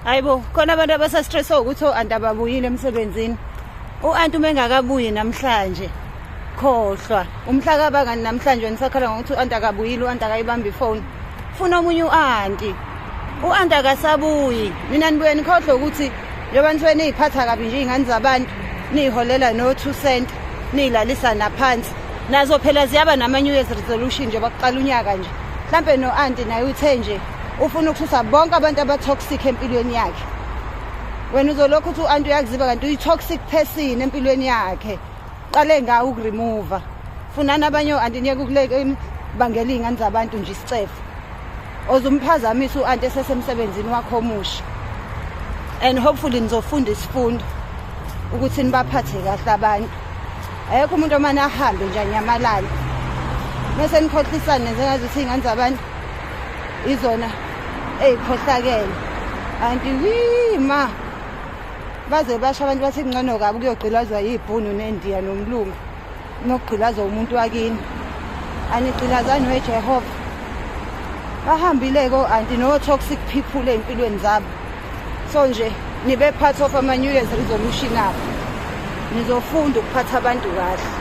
Hayibo, khona abantu abasastress ukuthi o-Aunty ababuyile emsebenzini. U-Aunty uma engakabuyi namhlanje, khohlwa. Umhla kabangani namhlanje nisakhala ngokuthi u-Aunty akabuyile, u-Aunty akayibamba ifoni. Funa omunye u-Aunty. U-Aunty akasabuyi. Mina nibuye nikhohlwe ukuthi njengoba nisuke niy'phatha kabi nje iy'ngane zabantu, niy'holela no-2 cent, niy'lalisa naphansi. Nazo phela ziyaba nama-New Year's resolution nje bakuqala unyaka nje. Mhlampe no-Aunty naye uthe nje ufuna ukususa bonke abantu abatoxic empilweni yakhe. Wena uzolokhu uthi u-Aunty uyakuziba kanti uyi-toxic person empilweni yakhe. Qale ngawo ukuremova. Funani abanye o-Aunty niyeke ukulebangela iy'ngane zabantu nje isicefu. Ozumphazamisa u-Aunty esesemsebenzini wakho omusha. And hopefully nizofunda isifundo ukuthi nibaphathe kahle abantu. Ayekho umuntu omane ahambe nje anyamalala. Mase nikhohlisane njengazuthi iy'ngane zabantu izona ey'khohlakele. Aunty wima baze basho abantu bathi kungcono kabi kuyogqilazwa yibhunu nendiya nomlungu nokugqilazwa umuntu wakini. Anigqilazani weJehova. Bahambile ko-Aunty no-toxic people ey'mpilweni zabo. So nje nibe part of ama-New Year's resolution abo. Nizofunda ukuphatha abantu kahle.